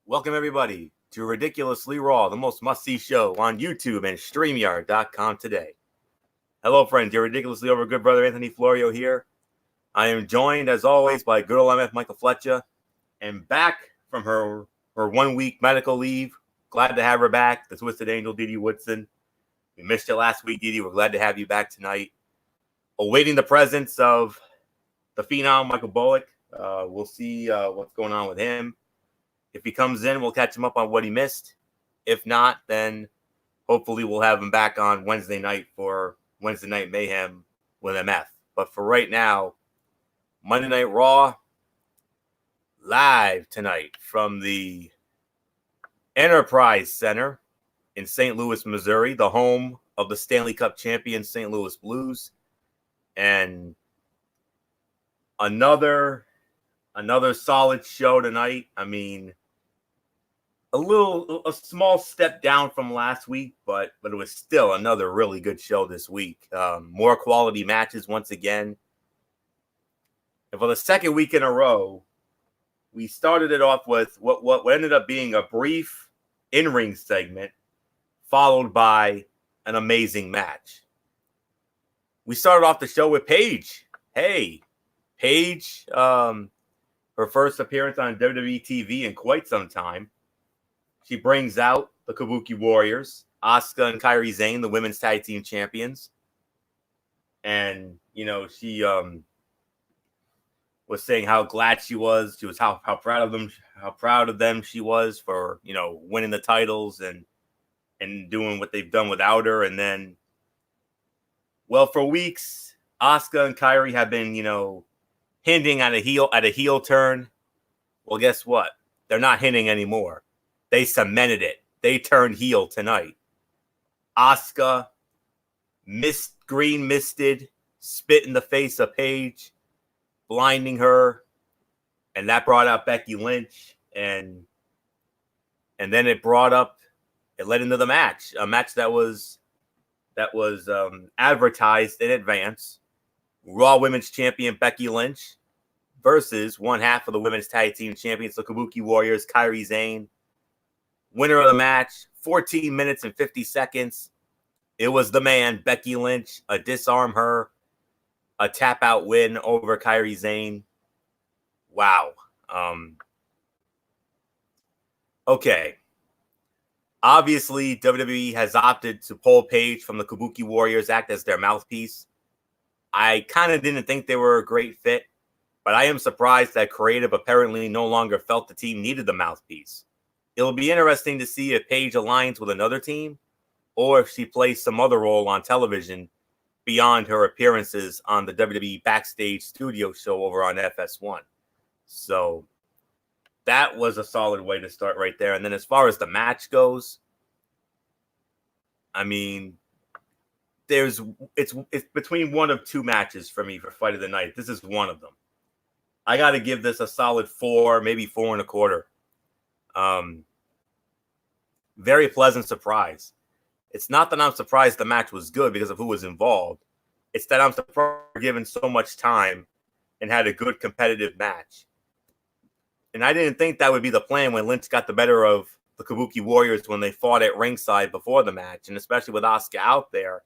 Welcome, everybody, to Ridiculously Raw, the most must-see show on YouTube and StreamYard.com today. Hello, friends. Your ridiculously over good brother Anthony Florio here. I am joined, as always, by good old MF Michael Fletcher, and back from her 1 week medical leave. Glad to have her back, the Twisted Angel, Didi Woodson. We missed you last week, Didi. We're glad to have you back tonight. Awaiting the presence of the Phenom, Michael Bullock. We'll see what's going on with him. If he comes in, we'll catch him up on what he missed. If not, then hopefully we'll have him back on Wednesday night for Wednesday Night Mayhem with MF. But for right now, Monday Night Raw, live tonight from the Enterprise Center in St. Louis, Missouri, the home of the Stanley Cup champion St. Louis Blues. And another solid show tonight. I mean, a small step down from last week, but it was still another really good show this week. More quality matches once again. And for the second week in a row, we started it off with what ended up being a brief in-ring segment, followed by an amazing match. We started off the show with Paige. Hey, Paige, her first appearance on WWE TV in quite some time. She brings out the Kabuki Warriors, Asuka and Kairi Sane, the women's tag team champions. And, you know, she was saying how glad she was. She was how proud of them she was for, you know, winning the titles and doing what they've done without her. And then, well, for weeks, Asuka and Kairi have been, you know, hinting at a heel turn. Well, guess what? They're not hinting anymore. They cemented it. They turned heel tonight. Asuka green misted, spit in the face of Paige, blinding her, and that brought out Becky Lynch, and then it led into the match, a match that was advertised in advance. Raw Women's Champion Becky Lynch versus one half of the Women's Tag Team Champions, the Kabuki Warriors, Kairi Sane. Winner of the match, 14 minutes and 50 seconds. It was the man, Becky Lynch, a disarm her, a tap-out win over Kairi Sane. Wow. Okay. Obviously, WWE has opted to pull Paige from the Kabuki Warriors, act as their mouthpiece. I kind of didn't think they were a great fit, but I am surprised that Creative apparently no longer felt the team needed the mouthpiece. It'll be interesting to see if Paige aligns with another team or if she plays some other role on television beyond her appearances on the WWE Backstage Studio show over on FS1. So that was a solid way to start right there. And then as far as the match goes, I mean, it's between one of two matches for me for Fight of the Night. This is one of them. I got to give this a solid 4, maybe 4.25. Very pleasant surprise. It's not that I'm surprised the match was good because of who was involved. It's that I'm surprised given so much time and had a good competitive match. And I didn't think that would be the plan when Lynch got the better of the Kabuki Warriors when they fought at ringside before the match. And especially with Asuka out there,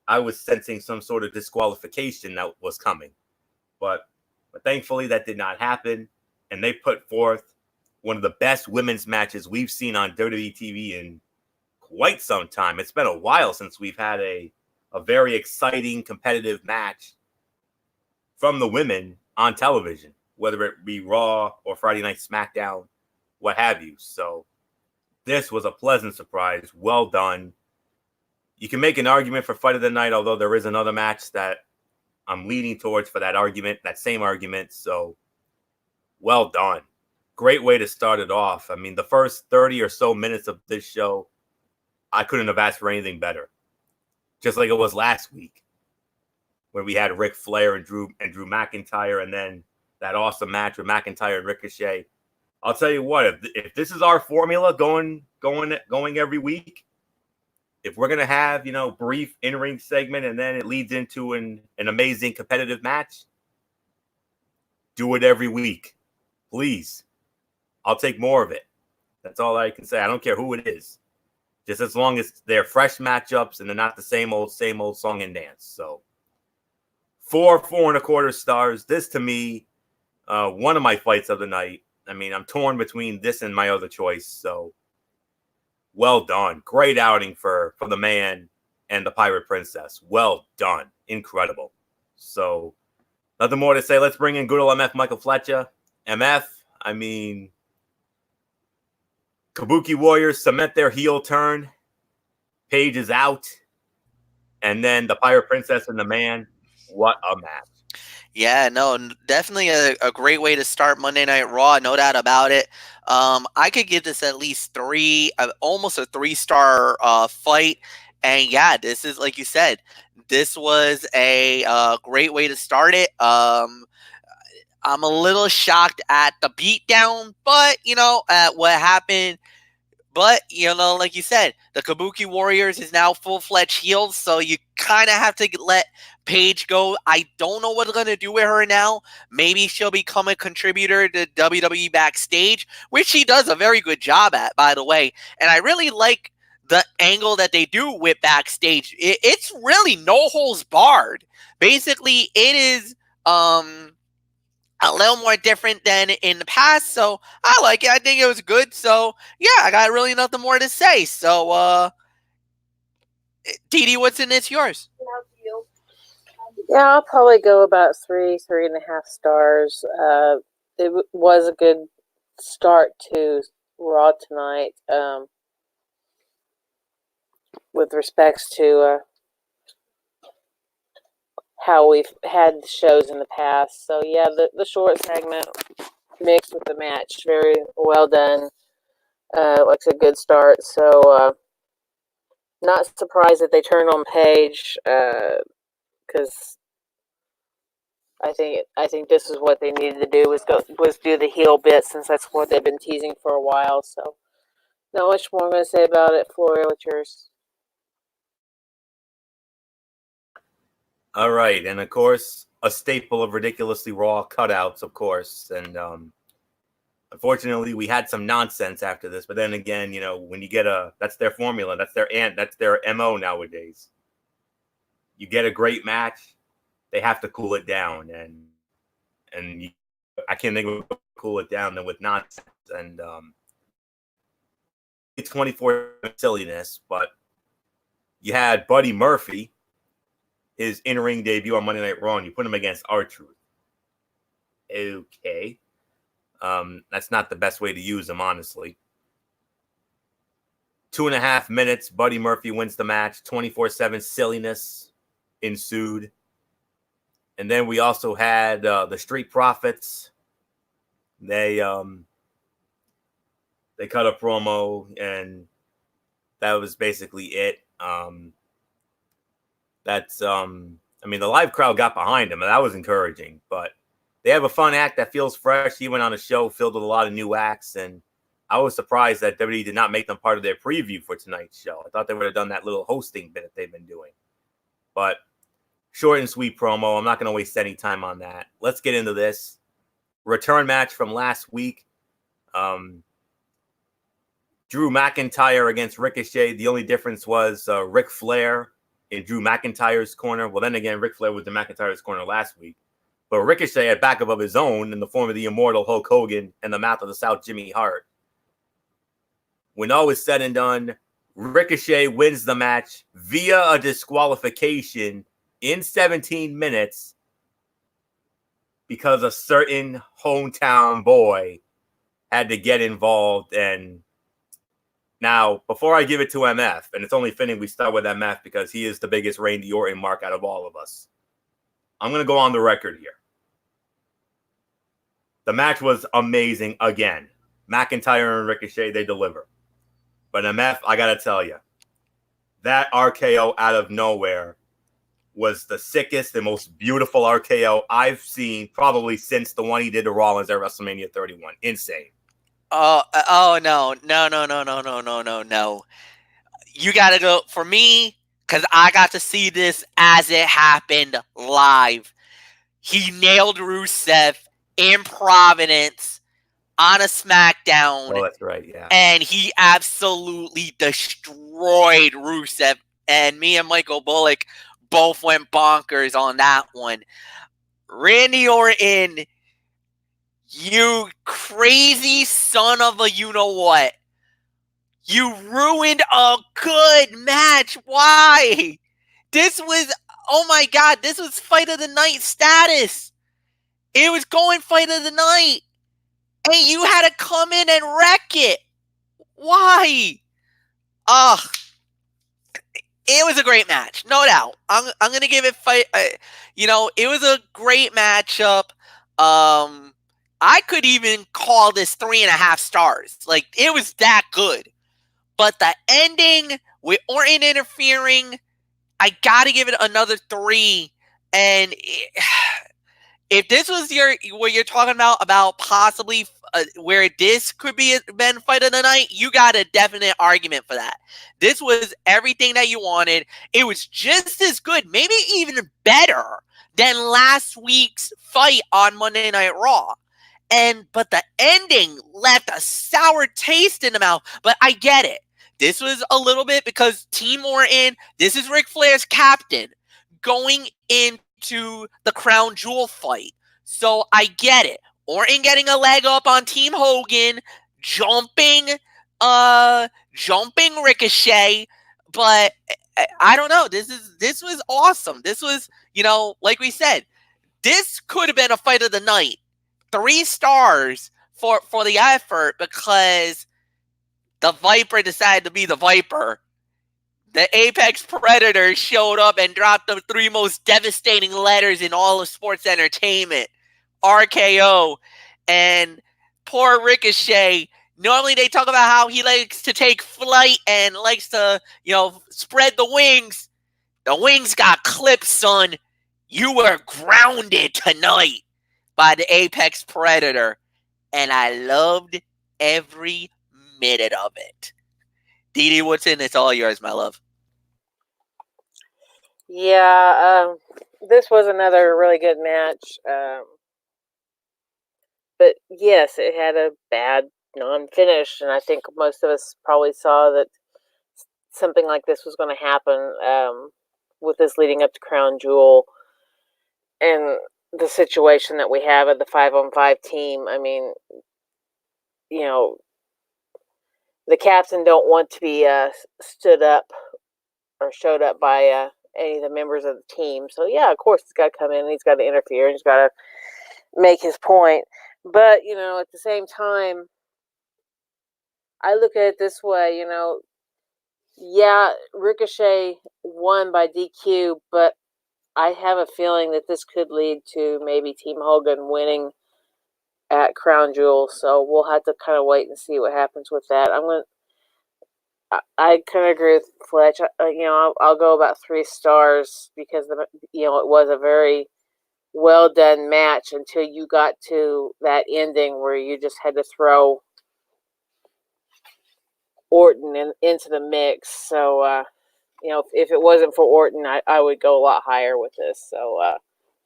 I was sensing some sort of disqualification that was coming. But thankfully that did not happen. And they put forth one of the best women's matches we've seen on WWE TV in quite some time. It's been a while since we've had a very exciting, competitive match from the women on television, whether it be Raw or Friday Night SmackDown, what have you. So this was a pleasant surprise. Well done. You can make an argument for Fight of the Night, although there is another match that I'm leaning towards for that argument, that same argument. So well done. Great way to start it off. I mean, the first 30 or so minutes of this show, I couldn't have asked for anything better. Just like it was last week, where we had Ric Flair and Drew McIntyre, and then that awesome match with McIntyre and Ricochet. I'll tell you what, if this is our formula going every week, if we're gonna have, you know, brief in-ring segment and then it leads into an amazing competitive match, do it every week, please. I'll take more of it. That's all I can say. I don't care who it is. Just as long as they're fresh matchups and they're not the same old song and dance. So 4.25 stars. This to me, one of my fights of the night. I mean, I'm torn between this and my other choice. So well done. Great outing for the man and the Pirate Princess. Well done. Incredible. So nothing more to say. Let's bring in good old MF Michael Fletcher. MF, I mean, Kabuki Warriors cement their heel turn. Paige is out. And then the Pirate Princess and the man. What a match. Yeah, no, definitely a great way to start Monday Night Raw. No doubt about it. I could give this at least almost a 3-star fight. And yeah, this is, like you said, this was a great way to start it. I'm a little shocked at the beatdown, but, at what happened. But, like you said, the Kabuki Warriors is now full-fledged heels, so you kind of have to let Paige go. I don't know what they're going to do with her now. Maybe she'll become a contributor to WWE Backstage, which she does a very good job at, by the way. And I really like the angle that they do with Backstage. It's really no holds barred. Basically, it is a little more different than in the past, so I like it. I think it was good. So yeah, I got really nothing more to say. So Didi, what's in this? Yours? Yeah, I'll probably go about 3.5 stars. It was a good start to Raw tonight. With respects to how we've had shows in the past. So yeah, the short segment mixed with the match, very well done. Looks a good start. So not surprised that they turned on Paige, because I think this is what they needed to do was do the heel bit, since that's what they've been teasing for a while. So not much more I'm going to say about it. Floria, what's yours? All right, and of course, a staple of Ridiculously Raw cutouts, of course, and unfortunately, we had some nonsense after this. But then again, when you get that's their formula, that's their MO nowadays. You get a great match, they have to cool it down, and I can't think of cool it down than with nonsense. And it's 24 silliness, but you had Buddy Murphy, his in-ring debut on Monday Night Raw, and you put him against R-Truth. Okay. That's not the best way to use him, honestly. 2.5 minutes, Buddy Murphy wins the match. 24/7 silliness ensued. And then we also had the Street Profits. They cut a promo, and that was basically it. The live crowd got behind him, and that was encouraging. But they have a fun act that feels fresh. He went on a show filled with a lot of new acts, and I was surprised that WWE did not make them part of their preview for tonight's show. I thought they would have done that little hosting bit that they've been doing. But short and sweet promo. I'm not going to waste any time on that. Let's get into this. Return match from last week. Drew McIntyre against Ricochet. The only difference was Ric Flair in Drew McIntyre's corner. Well, then again, Ric Flair was in McIntyre's corner last week. But Ricochet had backup of his own in the form of the immortal Hulk Hogan and the mouth of the South Jimmy Hart. When all is said and done, Ricochet wins the match via a disqualification in 17 minutes because a certain hometown boy had to get involved. And now, before I give it to MF, and it's only fitting we start with MF because he is the biggest Randy Orton mark out of all of us, I'm going to go on the record here. The match was amazing again. McIntyre and Ricochet, they deliver. But MF, I got to tell you, that RKO out of nowhere was the sickest and most beautiful RKO I've seen probably since the one he did to Rollins at WrestleMania 31. Insane. No. You got to go, for me, because I got to see this as it happened live. He nailed Rusev in Providence on a SmackDown. Oh, that's right, yeah. And he absolutely destroyed Rusev. And me and Michael Bullock both went bonkers on that one. Randy Orton, you crazy son of a you-know-what. You ruined a good match. Why? This was, oh my God, this was Fight of the Night status. It was going Fight of the Night. And you had to come in and wreck it. Why? Ugh. It was a great match, no doubt. I'm gonna give it fight. It was a great matchup. I could even call this 3.5 stars. Like, it was that good. But the ending with Orton interfering, I gotta give it another 3. And if this was what you're talking about possibly where this could be been Fight of the Night, you got a definite argument for that. This was everything that you wanted. It was just as good, maybe even better than last week's fight on Monday Night Raw. But the ending left a sour taste in the mouth. But I get it. This was a little bit because Team Orton, this is Ric Flair's captain going into the Crown Jewel fight. So I get it. Orton getting a leg up on Team Hogan, jumping Ricochet, but I don't know. This was awesome. This was, like we said, this could have been a Fight of the Night. 3 stars for the effort because the Viper decided to be the Viper. The Apex Predator showed up and dropped the 3 most devastating letters in all of sports entertainment. RKO. And poor Ricochet. Normally they talk about how he likes to take flight and likes to, spread the wings. The wings got clipped, son. You were grounded tonight by the Apex Predator. And I loved every minute of it. Dee Woodson, it's all yours, my love. Yeah, this was another really good match. But yes, it had a bad non-finish, and I think most of us probably saw that something like this was going to happen with this leading up to Crown Jewel and the situation that we have at the 5-on-5 team. I mean, the captain don't want to be stood up or showed up by any of the members of the team. So, yeah, of course, he's got to come in and he's got to interfere and he's got to make his point. But, at the same time, I look at it this way, yeah, Ricochet won by DQ, but I have a feeling that this could lead to maybe Team Hogan winning at Crown Jewel. So we'll have to kind of wait and see what happens with that. I kind of agree with Fletch. I'll go about 3 stars because it was a very well done match until you got to that ending where you just had to throw Orton into the mix. So if it wasn't for Orton, I would go a lot higher with this. So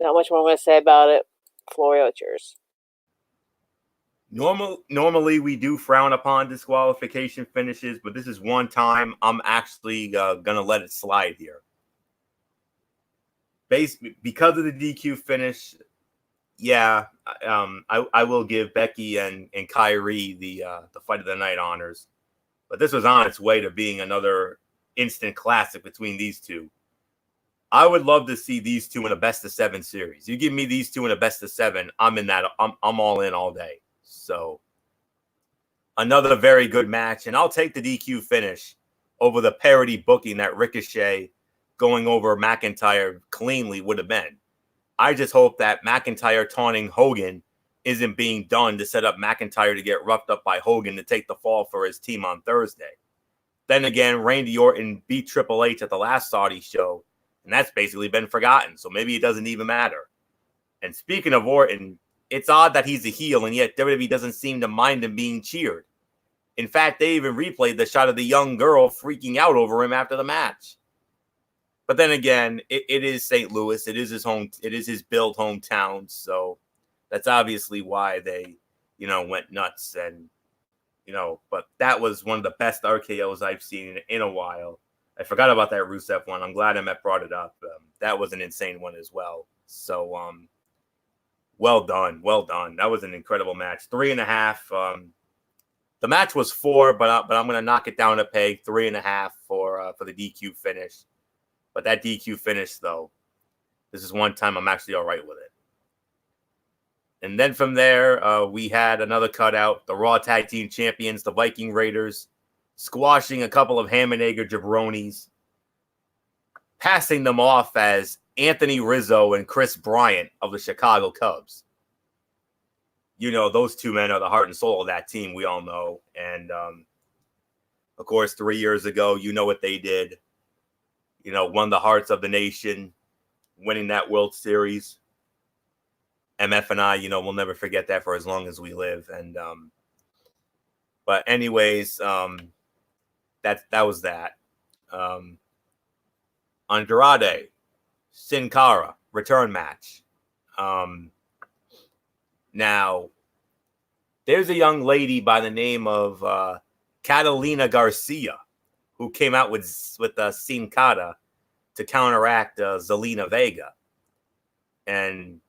not much more I'm going to say about it. Florio, it's yours. Normally we do frown upon disqualification finishes, but this is one time I'm actually gonna let it slide here. Because of the DQ finish, yeah, I will give Becky and Kyrie the Fight of the Night honors, but this was on its way to being another instant classic between these two. I would love to see these two in a best of 7 series. You give me these two in a best of 7, I'm in that. I'm all in all day. So another very good match, and I'll take the DQ finish over the parody booking that Ricochet going over McIntyre cleanly would have been. I just hope that McIntyre taunting Hogan isn't being done to set up McIntyre to get roughed up by Hogan to take the fall for his team on Thursday. Then again, Randy Orton beat Triple H at the last Saudi show, and that's basically been forgotten, so maybe it doesn't even matter. And speaking of Orton, it's odd that he's a heel, and yet WWE doesn't seem to mind him being cheered. In fact, they even replayed the shot of the young girl freaking out over him after the match. But then again, it is St. Louis. It is his built hometown, so that's obviously why they went nuts. And, but that was one of the best RKOs I've seen in a while. I forgot about that Rusev one. I'm glad Emmett brought it up. That was an insane one as well. So, well done. Well done. That was an incredible match. 3.5. The match was 4, but I'm going to knock it down a peg. 3.5 for the DQ finish. But that DQ finish, though, this is one time I'm actually all right with it. And then from there, we had another cutout. The Raw Tag Team Champions, the Viking Raiders, squashing a couple of Hammernager jabronis, passing them off as Anthony Rizzo and Chris Bryant of the Chicago Cubs. Those two men are the heart and soul of that team, we all know. And, of course, 3 years ago, you know what they did. Won the hearts of the nation, winning that World Series. MF and I, we'll never forget that for as long as we live. And, but anyways, that was that. Andrade, Sin Cara, return match. Now, there's a young lady by the name of Catalina Garcia who came out with Sin Cara to counteract Zelina Vega. And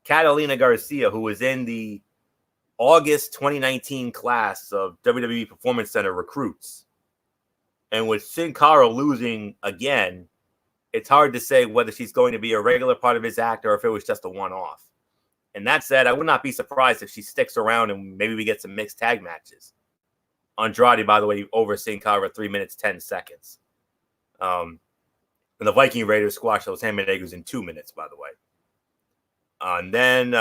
Catalina Garcia, who was in the August 2019 class of WWE Performance Center recruits. And with Sin Cara losing again, it's hard to say whether she's going to be a regular part of his act or if it was just a one-off. And that said, I would not be surprised if she sticks around and maybe we get some mixed tag matches. Andrade, by the way, over Sin Cara 3 minutes, 10 seconds. And the Viking Raiders squashed those Hammernaggers in 2 minutes, by the way. And then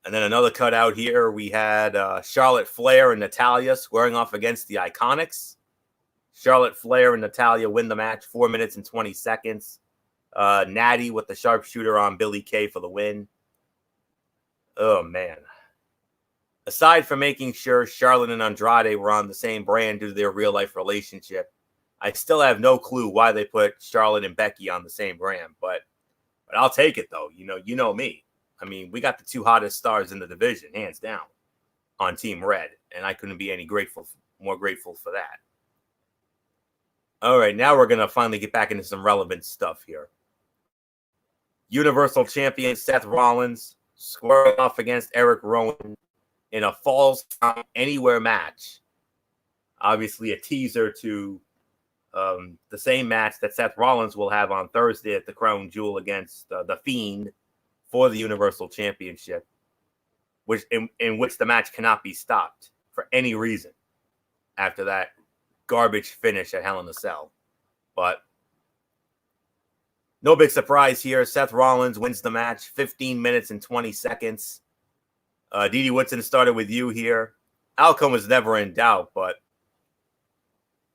another cutout here. We had Charlotte Flair and Natalya squaring off against the Iconics. Charlotte Flair and Natalya win the match 4 minutes and 20 seconds. Natty with the sharpshooter on Billy Kay for the win. Oh, man. Aside from making sure Charlotte and Andrade were on the same brand due to their real-life relationship, I still have no clue why they put Charlotte and Becky on the same brand. But I'll take it, though. You know me. I mean, we got the two hottest stars in the division, hands down, on Team Red. And I couldn't be any more grateful for that. All right, now we're going to finally get back into some relevant stuff here. Universal Champion Seth Rollins squaring off against Eric Rowan in a Falls Count Anywhere match. Obviously a teaser to the same match that Seth Rollins will have on Thursday at the Crown Jewel against The Fiend for the Universal Championship, in which the match cannot be stopped for any reason after that garbage finish at Hell in a Cell. But no big surprise here. Seth Rollins wins the match 15 minutes and 20 seconds. Didi Woodson started with you here. Outcome was never in doubt, but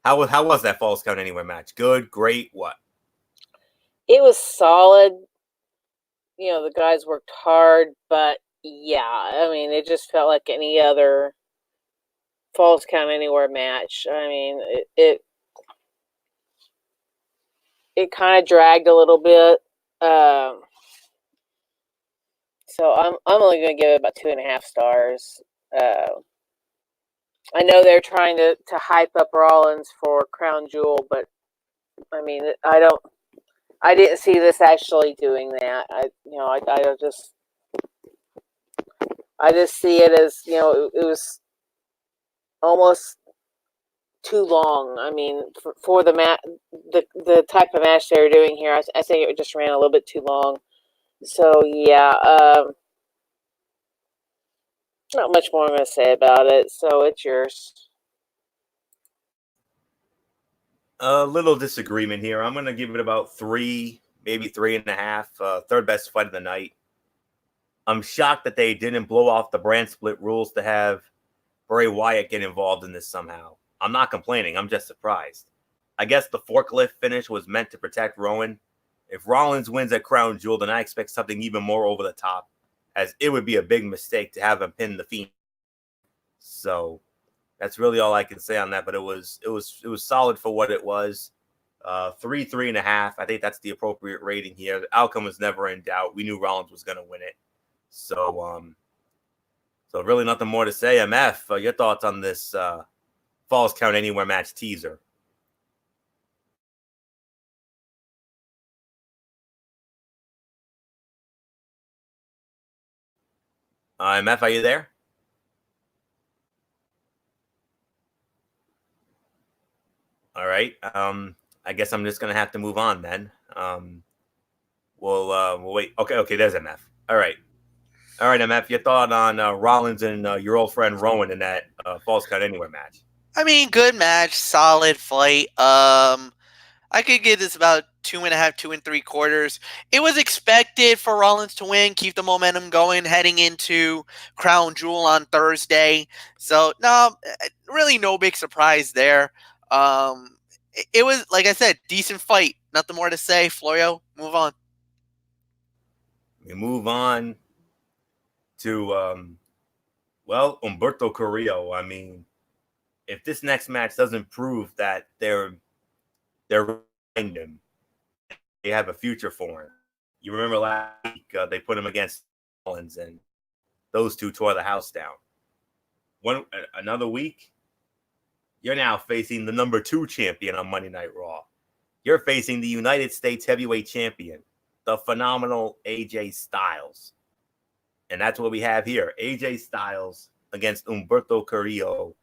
how was that Falls Count Anywhere match? Good, great, what? It was solid. The guys worked hard, but yeah, I mean, it just felt like any other Falls Count Anywhere match. I mean, it kind of dragged a little bit. So I'm only going to give it about 2.5 stars. I know they're trying to hype up Rollins for Crown Jewel, but I mean, I didn't see this actually doing that. I just see it as, it was almost too long. I mean, for the the type of match they were doing here, I think it just ran a little bit too long. So yeah, not much more I'm going to say about it. So it's yours. A little disagreement here. I'm going to give it about 3, maybe 3.5. Third best fight of the night. I'm shocked that they didn't blow off the brand split rules to have Bray Wyatt get involved in this somehow. I'm not complaining. I'm just surprised. I guess the forklift finish was meant to protect Rowan. If Rollins wins at Crown Jewel, then I expect something even more over the top, as it would be a big mistake to have him pin the Fiend. So that's really all I can say on that. But it was solid for what it was. 3.5. I think that's the appropriate rating here. The outcome was never in doubt. We knew Rollins was going to win it. So So really nothing more to say. MF, your thoughts on this Falls Count Anywhere match teaser? MF, are you there? All right. I guess I'm just gonna have to move on then. We'll wait. Okay. There's MF. All right, MF. Your thought on Rollins and your old friend Rowan in that Falls Count Anywhere match? I mean, good match, solid fight. I could give this about 2.5, 2 3/4. It was expected for Rollins to win, keep the momentum going heading into Crown Jewel on Thursday. So no, really no big surprise there. It was, like I said, decent fight. Nothing more to say. Florio, move on. We move on to Humberto Carrillo. I mean, if this next match doesn't prove that they're behind him, they have a future for him. You remember last week they put him against Rollins, and those two tore the house down. Another week, you're now facing the number 2 champion on Monday Night Raw. You're facing the United States Heavyweight Champion, the phenomenal AJ Styles. And that's what we have here. AJ Styles against Humberto Carrillo.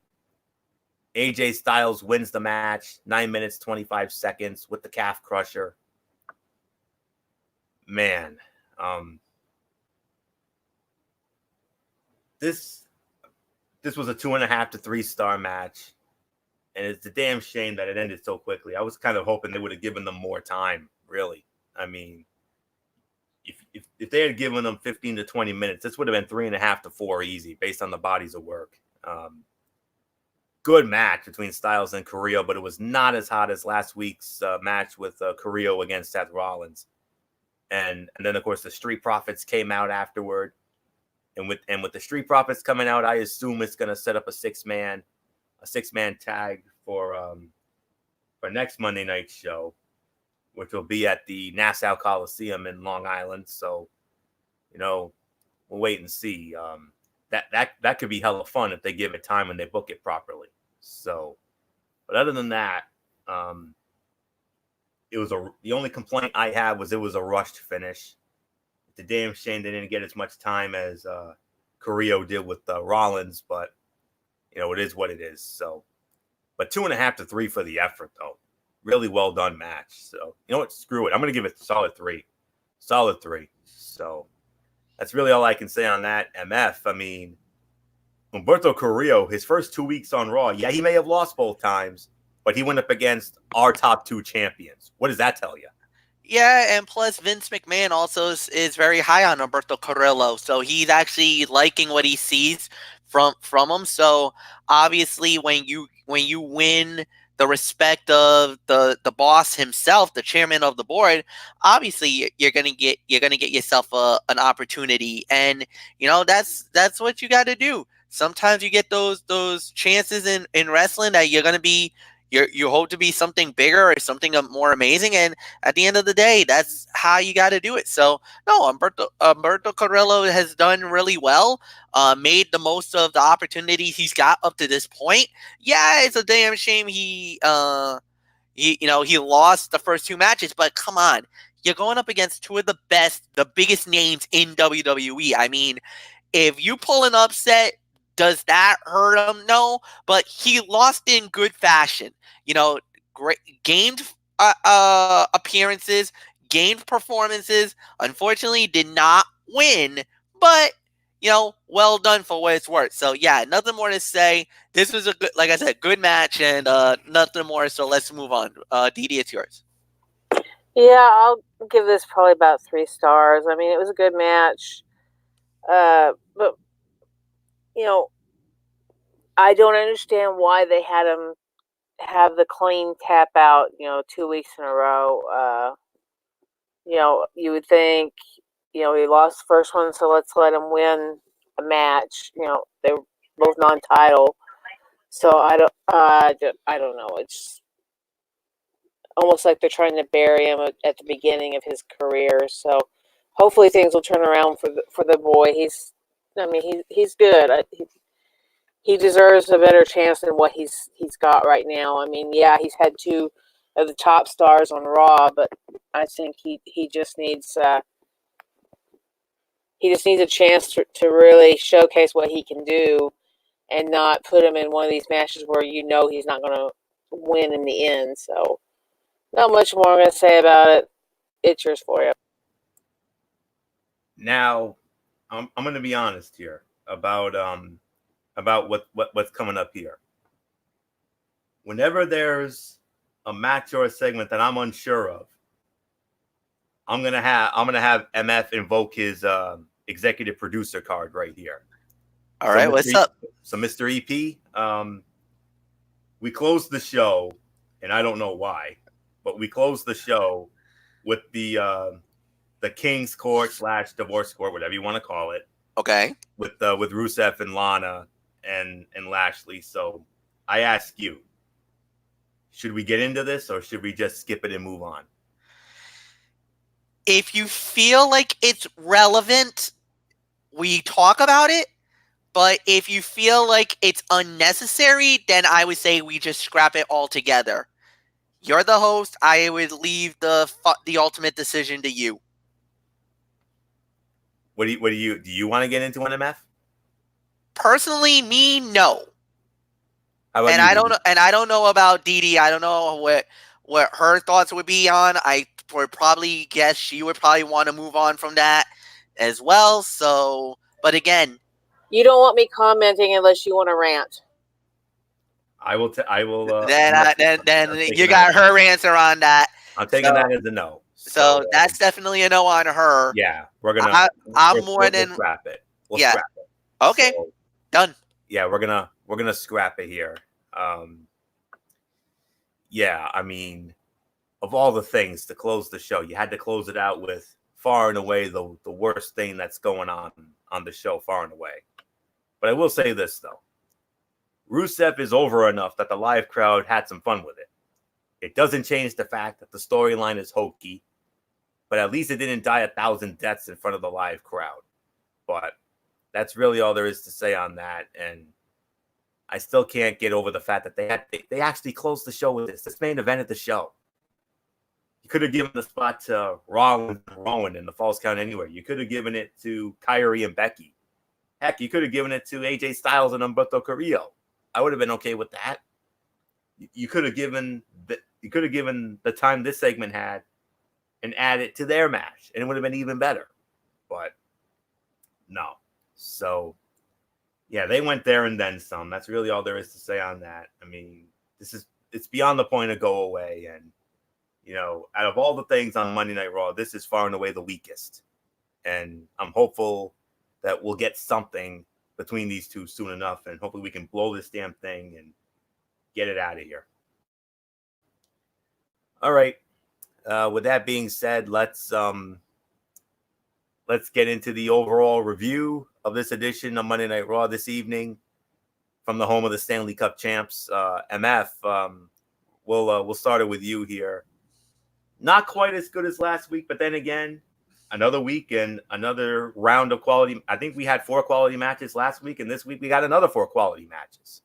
AJ Styles wins the match, 9 minutes, 25 seconds with the calf crusher. Man, this was a 2.5 to 3 star match. And it's a damn shame that it ended so quickly. I was kind of hoping they would have given them more time, really. I mean, if they had given them 15 to 20 minutes, this would have been 3.5 to 4 easy based on the bodies of work. Good match between Styles and Carrillo, but it was not as hot as last week's match with Carrillo against Seth Rollins. And then, of course, the Street Profits came out afterward. And with the Street Profits coming out, I assume it's going to set up a six-man tag for next Monday night show, which will be at the Nassau Coliseum in Long Island. So, we'll wait and see. That could be hella fun if they give it time and they book it properly. So, but other than that, the only complaint I had was it was a rushed finish. It's a damn shame they didn't get as much time as Carrillo did with Rollins, but it is what it is. So, but 2.5 to 3 for the effort, though. Really well done match. So, you know what? Screw it. I'm going to give it a solid 3. Solid 3. So, that's really all I can say on that. MF, I mean, Humberto Carrillo, his first 2 weeks on Raw, yeah, he may have lost both times, but he went up against our top 2 champions. What does that tell you? Yeah, and plus Vince McMahon also is very high on Humberto Carrillo, so he's actually liking what he sees from him. So obviously, when you win the respect of the boss himself, the chairman of the board, obviously you're gonna get yourself an opportunity, and that's what you got to do. Sometimes you get those chances in wrestling that you're gonna be. You hope to be something bigger or something more amazing, and at the end of the day, that's how you got to do it. So, no, Humberto Carrillo has done really well, made the most of the opportunities he's got up to this point. Yeah, it's a damn shame he lost the first 2 matches, but come on, you're going up against 2 of the biggest names in WWE. I mean, if you pull an upset, does that hurt him? No, but he lost in good fashion. Great, gained appearances, gained performances. Unfortunately, did not win, but well done for what it's worth. So yeah, nothing more to say. This was a good, like I said, good match, and nothing more. So let's move on. Didi, it's yours. Yeah, I'll give this probably about 3 stars. I mean, it was a good match. But I don't understand why they had him have the clean tap out, 2 weeks in a row. You would think, he lost the first one, so let's let him win a match. They were both non-title, so I don't know. It's almost like they're trying to bury him at the beginning of his career. So hopefully things will turn around for the boy. He's I mean, he's good. He deserves a better chance than what he's got right now. I mean, yeah, he's had two of the top stars on Raw, but I think he just needs a chance to really showcase what he can do, and not put him in one of these matches where he's not going to win in the end. So, not much more I'm going to say about it. It's yours for you. Now, I'm going to be honest here about what's coming up here. Whenever there's a match or a segment that I'm unsure of, I'm gonna have MF invoke his executive producer card right here. All right, what's up? So, Mr. EP, we closed the show, and I don't know why, but we closed the show with the King's Court / Divorce Court, whatever you want to call it. Okay. With Rusev and Lana and Lashley. So I ask you, should we get into this, or should we just skip it and move on? If you feel like it's relevant, we talk about it. But if you feel like it's unnecessary, then I would say we just scrap it altogether. You're the host. I would leave the ultimate decision to you. Do you want to get into an MF? Personally, me, no. And I don't know about Dee Dee. I don't know what her thoughts would be on. I would probably guess she would probably want to move on from that as well. So, but again, you don't want me commenting unless you want to rant. I will. Then you got her answer on that. I'm taking that as a no. So that's definitely a no on her. Yeah, we're gonna. We'll scrap it. We'll yeah. scrap it. Okay. So, done. Yeah, we're gonna scrap it here. Yeah, I mean, of all the things to close the show, you had to close it out with far and away the worst thing that's going on the show, far and away. But I will say this though. Rusev is over enough that the live crowd had some fun with it. It doesn't change the fact that the storyline is hokey, but at least it didn't die 1,000 deaths in front of the live crowd. But that's really all there is to say on that. And I still can't get over the fact that they actually closed the show with this main event of the show. You could have given the spot to Rollins and Rowan in the Falls Count Anywhere. You could have given it to Kyrie and Becky. Heck, you could have given it to AJ Styles and Humberto Carrillo. I would have been okay with that. You could have given the time this segment had and add it to their match, and it would have been even better. But no. So yeah, they went there and then some. That's really all there is to say on that. I mean, it's beyond the point of go away. And out of all the things on Monday Night Raw, this is far and away the weakest. And I'm hopeful that we'll get something between these two soon enough, and hopefully we can blow this damn thing and get it out of here. All right. With that being said, let's get into the overall review of this edition of Monday Night Raw this evening from the home of the Stanley Cup champs. MF, we'll start it with you here. Not quite as good as last week, but then again, another week and another round of quality. I think we had 4 quality matches last week, and this week we got another 4 quality matches.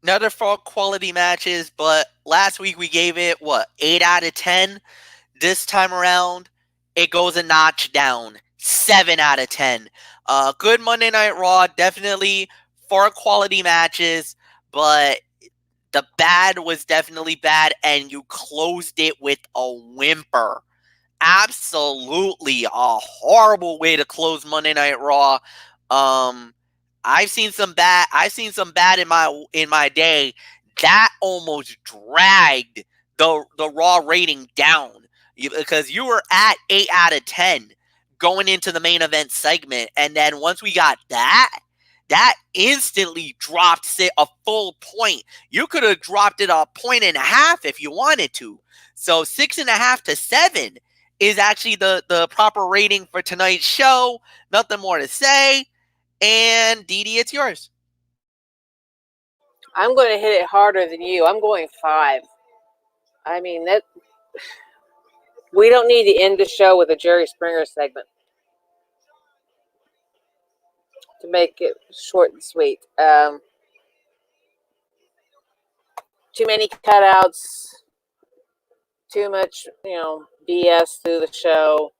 Another 4 quality matches, but last week we gave it, 8 out of 10? This time around, it goes a notch down. 7 out of 10. Good Monday Night Raw, definitely 4 quality matches, but the bad was definitely bad, and you closed it with a whimper. Absolutely a horrible way to close Monday Night Raw. I've seen some bad in my day. That almost dragged the Raw rating down because you were at 8 out of 10 going into the main event segment, and then once we got that instantly dropped it a full point. You could have dropped it 1.5 points if you wanted to. So 6.5 to 7 is actually the proper rating for tonight's show. Nothing more to say. And Dee Dee, it's yours. I'm going to hit it harder than you. I'm going 5. I mean, we don't need to end the show with a Jerry Springer segment. to make it short and sweet. Too many cutouts, too much, BS through the show.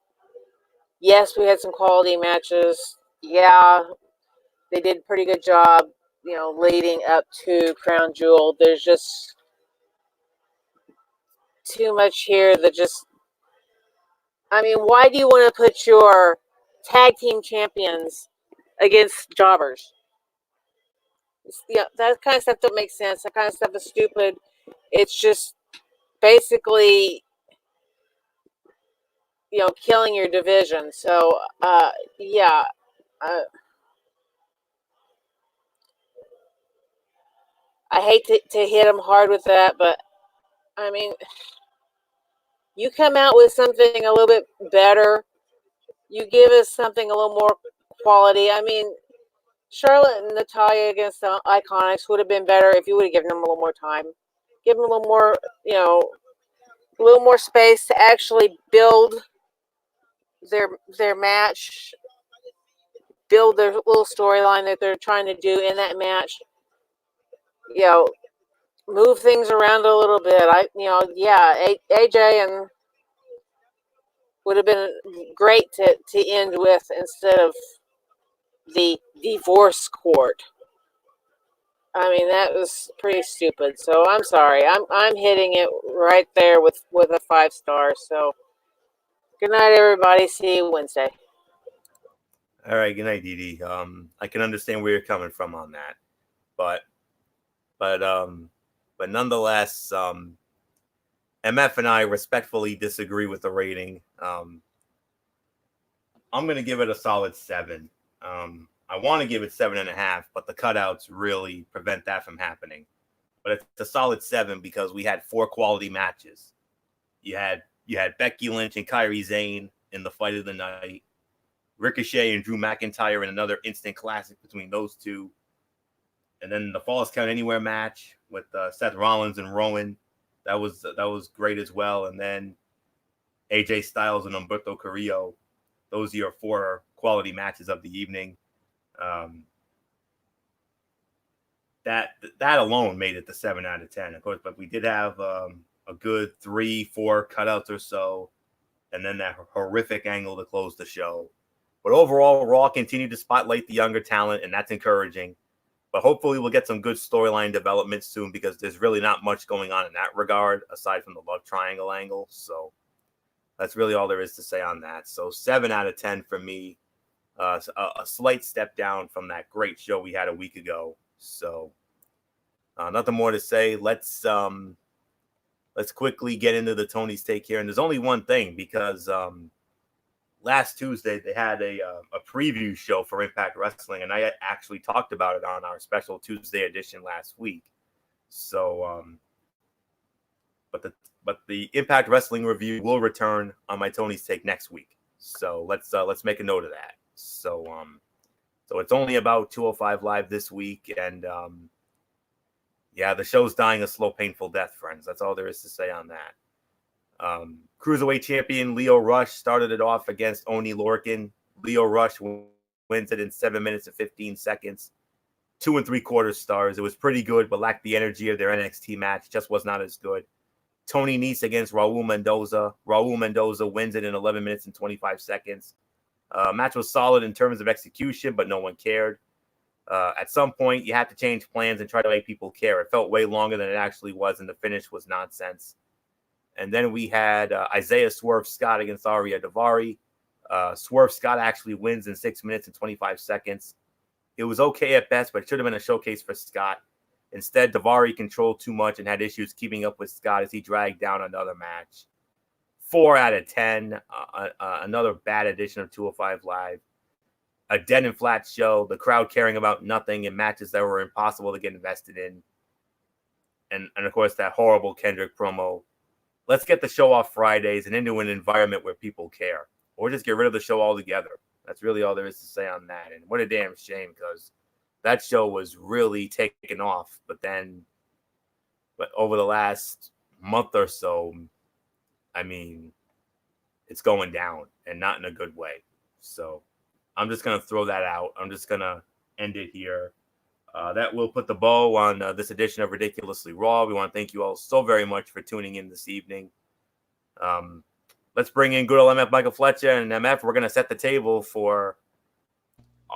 Yes, we had some quality matches. Yeah, they did a pretty good job, leading up to Crown Jewel. There's just too much here that just, why do you want to put your tag team champions against jobbers? That kind of stuff don't make sense. That kind of stuff is stupid. It's just basically, killing your division. So, yeah. I hate to hit them hard with that, but you come out with something a little bit better. You give us something a little more quality. Charlotte and Natalya against the Iconics would have been better if you would have given them a little more time. Give them a little more, a little more space to actually build their match, build their little storyline that they're trying to do in that match. Move things around a little bit. AJ and would have been great to end with instead of the divorce court. That was pretty stupid. So I'm sorry. I'm hitting it right there with a 5 star. So good night, everybody. See you Wednesday. All right, good night, Dee Dee. I can understand where you're coming from on that, but nonetheless, MF and I respectfully disagree with the rating. I'm going to give it a solid 7. I want to give it 7.5, but the cutouts really prevent that from happening. But it's a solid 7 because we had 4 quality matches. You had Becky Lynch and Kairi Sane in the fight of the night. Ricochet and Drew McIntyre in another instant classic between those two. And then the Falls Count Anywhere match with Seth Rollins and Rowan. That was great as well. And then AJ Styles and Humberto Carrillo. Those are your 4 quality matches of the evening. That alone made it the 7 out of 10, of course. But we did have a good 3-4 cutouts or so, and then that horrific angle to close the show. But overall, Raw continued to spotlight the younger talent, and that's encouraging. But hopefully we'll get some good storyline development soon because there's really not much going on in that regard aside from the love triangle angle. So that's really all there is to say on that. So 7 out of 10 for me. A slight step down from that great show we had a week ago. So nothing more to say. Let's quickly get into the Tony's Take here. And there's only one thing because last Tuesday they had a preview show for Impact Wrestling, and I actually talked about it on our special Tuesday edition last week. So, but the Impact Wrestling review will return on my Tony's Take next week. So let's make a note of that. So it's only about 205 Live this week, and the show's dying a slow, painful death, friends. That's all there is to say on that. Cruiserweight champion Lio Rush started it off against Oni Lorcan. Lio Rush wins it in 7 minutes and 15 seconds. 2 3/4 stars. It was pretty good, but lacked the energy of their NXT match. Just was not as good. Tony Nese against Raul Mendoza. Raul Mendoza wins it in 11 minutes and 25 seconds. Match was solid in terms of execution, but no one cared. At some point, you had to change plans and try to make people care. It felt way longer than it actually was, and the finish was nonsense. And then we had Isaiah Swerve Scott against Arya Daivari. Swerve Scott actually wins in 6 minutes and 25 seconds. It was okay at best, but it should have been a showcase for Scott. Instead, Daivari controlled too much and had issues keeping up with Scott as he dragged down another match. 4 out of 10. Another bad edition of 205 Live. A dead and flat show. The crowd caring about nothing in matches that were impossible to get invested in. And of course, that horrible Kendrick promo. Let's get the show off Fridays and into an environment where people care. Or just get rid of the show altogether. That's really all there is to say on that. And what a damn shame, because that show was really taking off. But over the last month or so, it's going down and not in a good way. So I'm just going to throw that out. I'm just going to end it here. That will put the bow on this edition of Ridiculously Raw. We want to thank you all so very much for tuning in this evening. Let's bring in good old MF Michael Fletcher. And MF, we're going to set the table for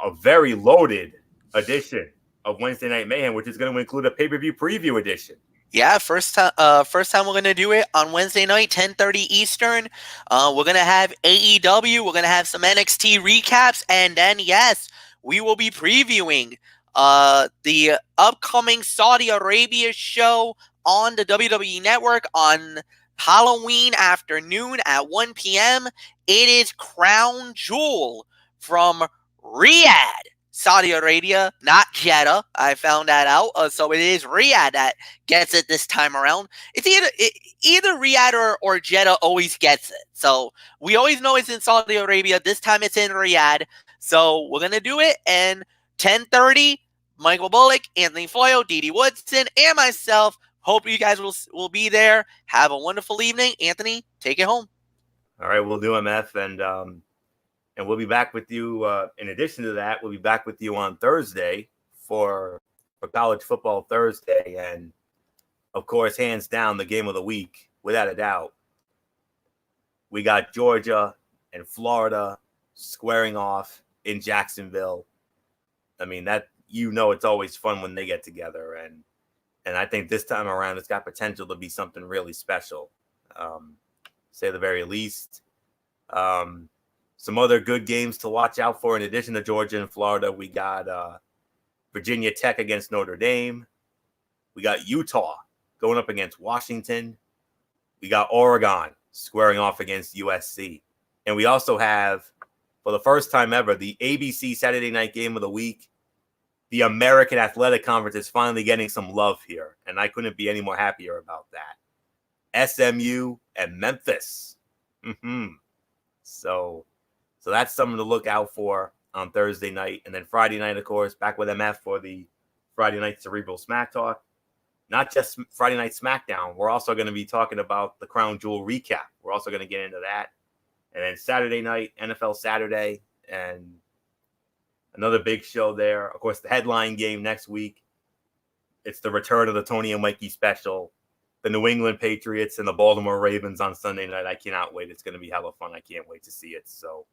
a very loaded edition of Wednesday Night Mayhem, which is going to include a pay-per-view preview edition. Yeah, first time we're gonna do it on Wednesday night, 10:30 Eastern. We're gonna have AEW. We're gonna have some NXT recaps, and then yes, we will be previewing the upcoming Saudi Arabia show on the WWE Network on Halloween afternoon at 1 p.m. It is Crown Jewel from Riyadh, Saudi Arabia, not Jeddah. I found that out. So it is Riyadh that gets it this time around. It's either Riyadh or Jeddah always gets it. So we always know it's in Saudi Arabia. This time it's in Riyadh. So we're going to do it. And 10:30, Michael Bullock, Anthony Floyo, Didi Woodson, and myself. Hope you guys will be there. Have a wonderful evening. Anthony, take it home. All right, we'll do MF. And we'll be back with you. In addition to that, we'll be back with you on Thursday for College Football Thursday. And, of course, hands down, the game of the week, without a doubt. We got Georgia and Florida squaring off in Jacksonville. I mean, it's always fun when they get together. And I think this time around, it's got potential to be something really special, say the very least. Some other good games to watch out for in addition to Georgia and Florida. We got Virginia Tech against Notre Dame. We got Utah going up against Washington. We got Oregon squaring off against USC. And we also have, for the first time ever, the ABC Saturday Night Game of the Week. The American Athletic Conference is finally getting some love here. And I couldn't be any more happier about that. SMU and Memphis. So that's something to look out for on Thursday night. And then Friday night, of course, back with MF for the Friday Night Cerebral Smack Talk. Not just Friday Night SmackDown. We're also going to be talking about the Crown Jewel recap. We're also going to get into that. And then Saturday night, NFL Saturday, and another big show there. Of course, the headline game next week. It's the return of the Tony and Mikey special. The New England Patriots and the Baltimore Ravens on Sunday night. I cannot wait. It's going to be hella fun. I can't wait to see it. So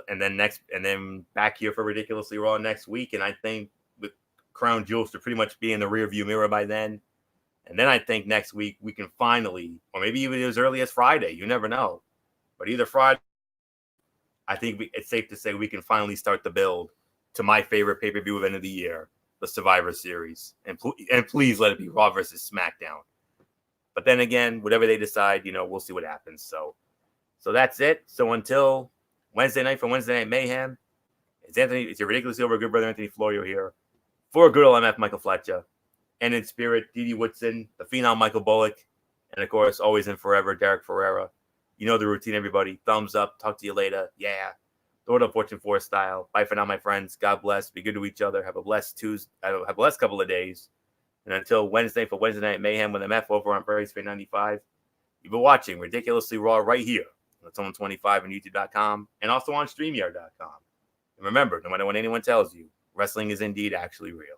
and then back here for Ridiculously Raw next week. And I think with Crown Jewels to pretty much be in the rearview mirror by then. And then I think next week we can finally, or maybe even as early as Friday, you never know. But either Friday, I think it's safe to say we can finally start the build to my favorite pay-per-view event of the year, the Survivor Series. And please let it be Raw versus SmackDown. But then again, whatever they decide, we'll see what happens. So that's it. So until Wednesday night for Wednesday Night Mayhem, it's your ridiculously over good brother Anthony Florio here for good old MF Michael Fletcher, and in spirit, Didi Woodson, the phenom Michael Bullock, and of course, always and forever, Derek Ferreira. You know the routine, everybody. Thumbs up. Talk to you later. Yeah. Throw it up Fortune 4 style. Bye for now, my friends. God bless. Be good to each other. Have a blessed Tuesday. Have a blessed couple of days. And until Wednesday for Wednesday Night Mayhem with MF over on Prairie Spade 95, you've been watching Ridiculously Raw right here on Zone 25 and YouTube.com and also on StreamYard.com. And remember, no matter what anyone tells you, wrestling is indeed actually real.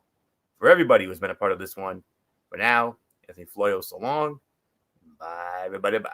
For everybody who's been a part of this one, for now, Anthony Floyo, so long. Bye, everybody. Bye.